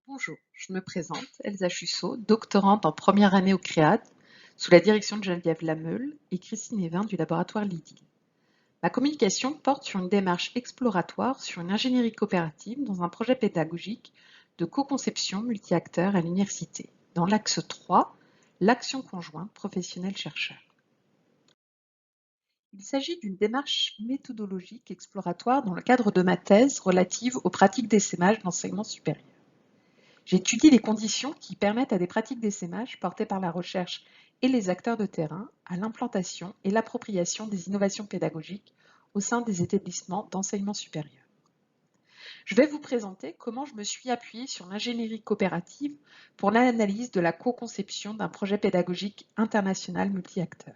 Bonjour, je me présente, Elsa Chussot, doctorante en première année au CREAD, sous la direction de Geneviève Lameule et Christine Evin du laboratoire Lydie. Ma communication porte sur une démarche exploratoire sur une ingénierie coopérative dans un projet pédagogique de co-conception multi-acteurs à l'université, dans l'axe 3, l'action conjointe professionnel-chercheur. Il s'agit d'une démarche méthodologique exploratoire dans le cadre de ma thèse relative aux pratiques d'essaimage d'enseignement supérieur. J'étudie les conditions qui permettent à des pratiques d'essaimage portées par la recherche et les acteurs de terrain à l'implantation et l'appropriation des innovations pédagogiques au sein des établissements d'enseignement supérieur. Je vais vous présenter comment je me suis appuyée sur l'ingénierie coopérative pour l'analyse de la co-conception d'un projet pédagogique international multi-acteurs.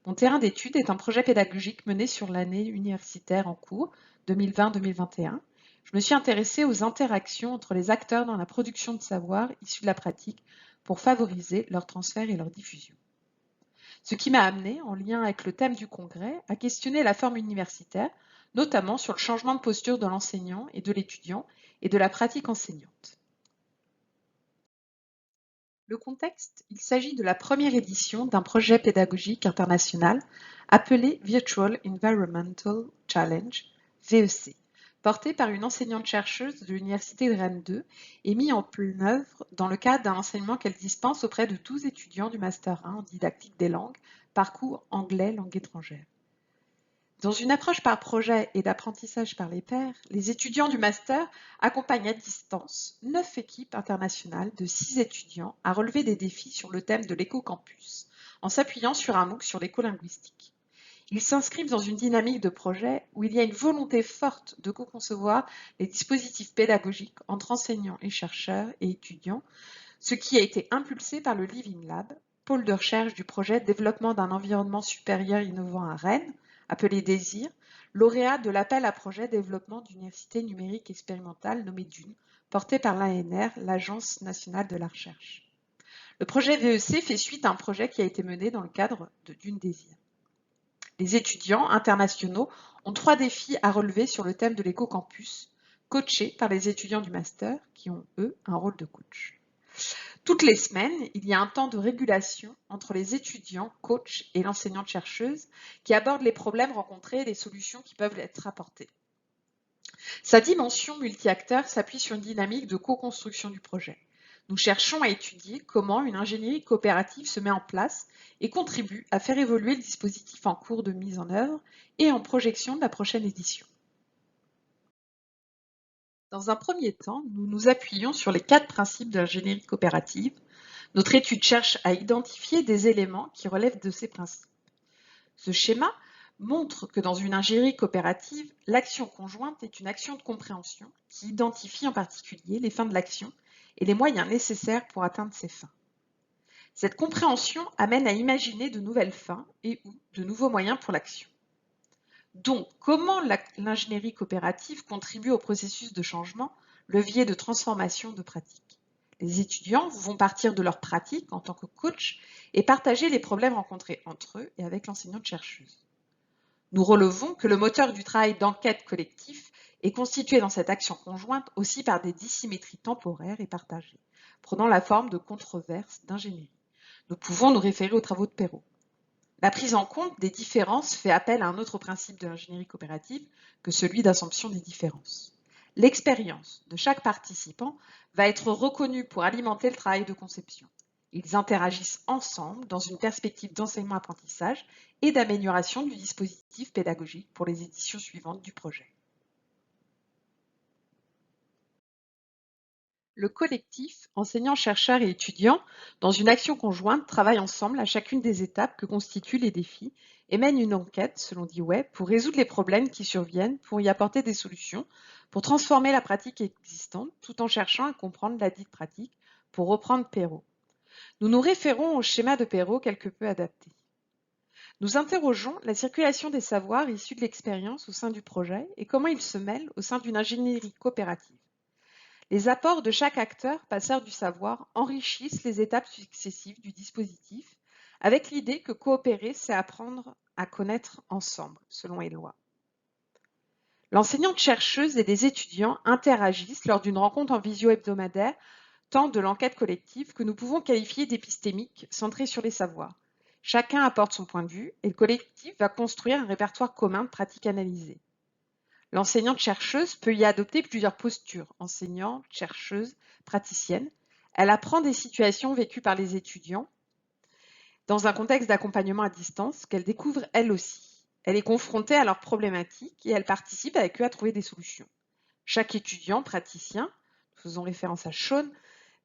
Mon terrain d'étude est un projet pédagogique mené sur l'année universitaire en cours 2020-2021. Je me suis intéressée aux interactions entre les acteurs dans la production de savoir issus de la pratique pour favoriser leur transfert et leur diffusion. Ce qui m'a amené, en lien avec le thème du congrès, à questionner la forme universitaire, notamment sur le changement de posture de l'enseignant et de l'étudiant et de la pratique enseignante. Le contexte, il s'agit de la première édition d'un projet pédagogique international appelé Virtual Environmental Challenge, VEC, porté par une enseignante-chercheuse de l'Université de Rennes 2 et mis en œuvre dans le cadre d'un enseignement qu'elle dispense auprès de 12 étudiants du Master 1 en didactique des langues, parcours anglais langue étrangère. Dans une approche par projet et d'apprentissage par les pairs, les étudiants du master accompagnent à distance 9 équipes internationales de 6 étudiants à relever des défis sur le thème de l'éco-campus, en s'appuyant sur un MOOC sur l'éco-linguistique. Ils s'inscrivent dans une dynamique de projet où il y a une volonté forte de co-concevoir les dispositifs pédagogiques entre enseignants et chercheurs et étudiants, ce qui a été impulsé par le Living Lab, pôle de recherche du projet Développement d'un environnement supérieur innovant à Rennes, appelé DÉSIR, lauréat de l'appel à projet Développement d'université numérique expérimentale nommé DUNE, porté par l'ANR, l'Agence nationale de la recherche. Le projet VEC fait suite à un projet qui a été mené dans le cadre de DUNE DÉSIR. Les étudiants internationaux ont 3 défis à relever sur le thème de l'éco-campus, coachés par les étudiants du master qui ont, eux, un rôle de coach. Toutes les semaines, il y a un temps de régulation entre les étudiants, coachs et l'enseignante-chercheuse qui aborde les problèmes rencontrés et les solutions qui peuvent être apportées. Sa dimension multi-acteur s'appuie sur une dynamique de co-construction du projet. Nous cherchons à étudier comment une ingénierie coopérative se met en place et contribue à faire évoluer le dispositif en cours de mise en œuvre et en projection de la prochaine édition. Dans un premier temps, nous nous appuyons sur les 4 principes de l'ingénierie coopérative. Notre étude cherche à identifier des éléments qui relèvent de ces principes. Ce schéma montre que dans une ingénierie coopérative, l'action conjointe est une action de compréhension qui identifie en particulier les fins de l'action et les moyens nécessaires pour atteindre ces fins. Cette compréhension amène à imaginer de nouvelles fins et ou de nouveaux moyens pour l'action. Donc, comment l'ingénierie coopérative contribue au processus de changement, levier de transformation de pratique? Les étudiants vont partir de leur pratique en tant que coach et partager les problèmes rencontrés entre eux et avec l'enseignante-chercheuse. Nous relevons que le moteur du travail d'enquête collectif est constitué dans cette action conjointe aussi par des dissymétries temporaires et partagées, prenant la forme de controverses d'ingénierie. Nous pouvons nous référer aux travaux de Perrault. La prise en compte des différences fait appel à un autre principe de l'ingénierie coopérative que celui d'assumption des différences. L'expérience de chaque participant va être reconnue pour alimenter le travail de conception. Ils interagissent ensemble dans une perspective d'enseignement-apprentissage et d'amélioration du dispositif pédagogique pour les éditions suivantes du projet. Le collectif, enseignants, chercheurs et étudiants, dans une action conjointe, travaille ensemble à chacune des étapes que constituent les défis et mène une enquête, selon DIWeb, pour résoudre les problèmes qui surviennent, pour y apporter des solutions, pour transformer la pratique existante, tout en cherchant à comprendre la dite pratique, pour reprendre Perrault. Nous nous référons au schéma de Perrault quelque peu adapté. Nous interrogeons la circulation des savoirs issus de l'expérience au sein du projet et comment ils se mêlent au sein d'une ingénierie coopérative. Les apports de chaque acteur, passeur du savoir, enrichissent les étapes successives du dispositif, avec l'idée que coopérer, c'est apprendre à connaître ensemble, selon Éloi. L'enseignante-chercheuse et les étudiants interagissent lors d'une rencontre en visio hebdomadaire, temps de l'enquête collective que nous pouvons qualifier d'épistémique, centrée sur les savoirs. Chacun apporte son point de vue et le collectif va construire un répertoire commun de pratiques analysées. L'enseignante-chercheuse peut y adopter plusieurs postures, enseignante, chercheuse, praticienne. Elle apprend des situations vécues par les étudiants dans un contexte d'accompagnement à distance qu'elle découvre elle aussi. Elle est confrontée à leurs problématiques et elle participe avec eux à trouver des solutions. Chaque étudiant, praticien, faisons référence à Sean,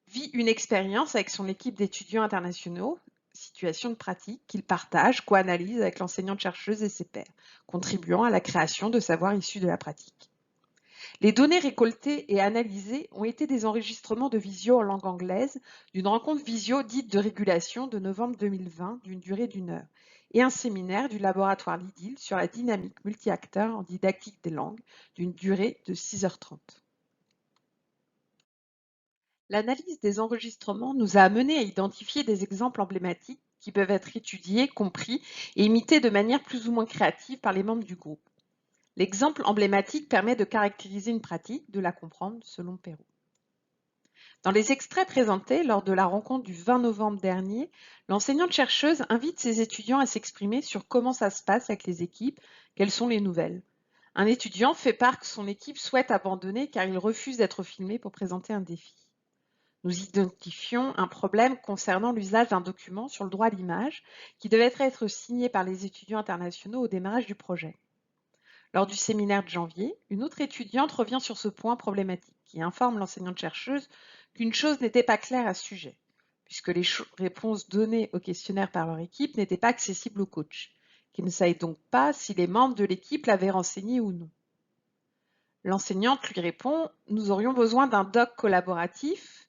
vit une expérience avec son équipe d'étudiants internationaux, situation de pratique qu'il partage, co-analyse avec l'enseignante-chercheuse et ses pairs, contribuant à la création de savoirs issus de la pratique. Les données récoltées et analysées ont été des enregistrements de visio en langue anglaise d'une rencontre visio dite de régulation de novembre 2020 d'une durée d'1 heure et un séminaire du laboratoire Lidl sur la dynamique multi-acteurs en didactique des langues d'une durée de 6h30. L'analyse des enregistrements nous a amené à identifier des exemples emblématiques qui peuvent être étudiés, compris et imités de manière plus ou moins créative par les membres du groupe. L'exemple emblématique permet de caractériser une pratique, de la comprendre selon Perrault. Dans les extraits présentés lors de la rencontre du 20 novembre dernier, l'enseignante-chercheuse invite ses étudiants à s'exprimer sur comment ça se passe avec les équipes, quelles sont les nouvelles. Un étudiant fait part que son équipe souhaite abandonner car il refuse d'être filmé pour présenter un défi. Nous identifions un problème concernant l'usage d'un document sur le droit à l'image qui devait être signé par les étudiants internationaux au démarrage du projet. Lors du séminaire de janvier, une autre étudiante revient sur ce point problématique et informe l'enseignante-chercheuse qu'une chose n'était pas claire à ce sujet, puisque les réponses données au questionnaire par leur équipe n'étaient pas accessibles au coach, qui ne savait donc pas si les membres de l'équipe l'avaient renseigné ou non. L'enseignante lui répond « Nous aurions besoin d'un doc collaboratif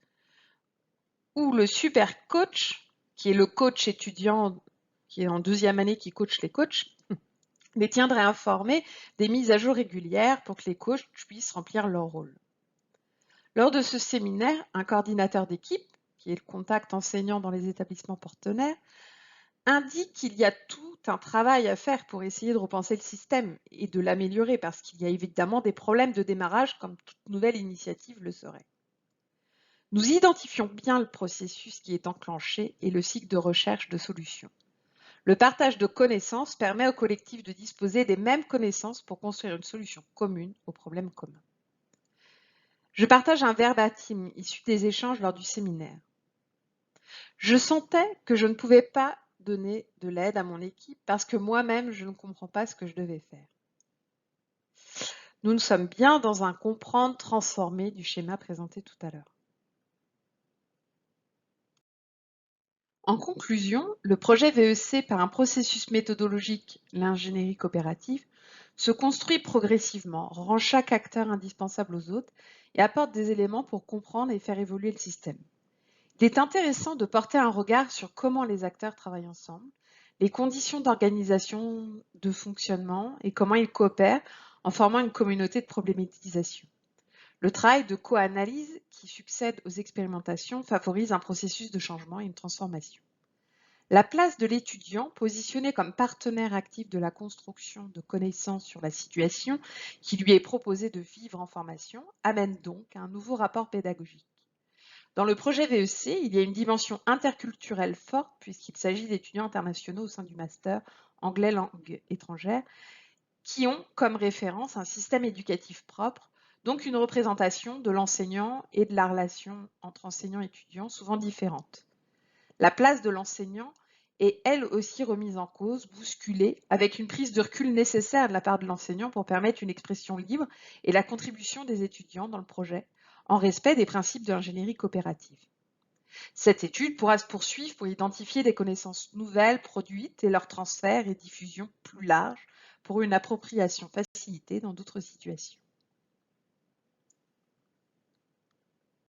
où le super coach, qui est le coach étudiant qui est en 2e année qui coach les coachs, les tiendrait informés des mises à jour régulières pour que les coachs puissent remplir leur rôle. » Lors de ce séminaire, un coordinateur d'équipe, qui est le contact enseignant dans les établissements partenaires, indique qu'il y a tout un travail à faire pour essayer de repenser le système et de l'améliorer parce qu'il y a évidemment des problèmes de démarrage comme toute nouvelle initiative le serait. Nous identifions bien le processus qui est enclenché et le cycle de recherche de solutions. Le partage de connaissances permet au collectif de disposer des mêmes connaissances pour construire une solution commune aux problèmes communs. Je partage un verbatim issu des échanges lors du séminaire. Je sentais que je ne pouvais pas donner de l'aide à mon équipe parce que moi-même, je ne comprends pas ce que je devais faire. Nous sommes bien dans un comprendre transformé du schéma présenté tout à l'heure. En conclusion, le projet VEC, par un processus méthodologique, l'ingénierie coopérative, se construit progressivement, rend chaque acteur indispensable aux autres et apporte des éléments pour comprendre et faire évoluer le système. Il est intéressant de porter un regard sur comment les acteurs travaillent ensemble, les conditions d'organisation, de fonctionnement et comment ils coopèrent en formant une communauté de problématisation. Le travail de co-analyse qui succède aux expérimentations favorise un processus de changement et une transformation. La place de l'étudiant, positionné comme partenaire actif de la construction de connaissances sur la situation qui lui est proposée de vivre en formation, amène donc à un nouveau rapport pédagogique. Dans le projet VEC, il y a une dimension interculturelle forte puisqu'il s'agit d'étudiants internationaux au sein du master anglais langue étrangère qui ont comme référence un système éducatif propre, donc une représentation de l'enseignant et de la relation entre enseignants et étudiants souvent différente. La place de l'enseignant est elle aussi remise en cause, bousculée, avec une prise de recul nécessaire de la part de l'enseignant pour permettre une expression libre et la contribution des étudiants dans le projet, en respect des principes de l'ingénierie coopérative. Cette étude pourra se poursuivre pour identifier des connaissances nouvelles produites et leur transfert et diffusion plus large pour une appropriation facilitée dans d'autres situations.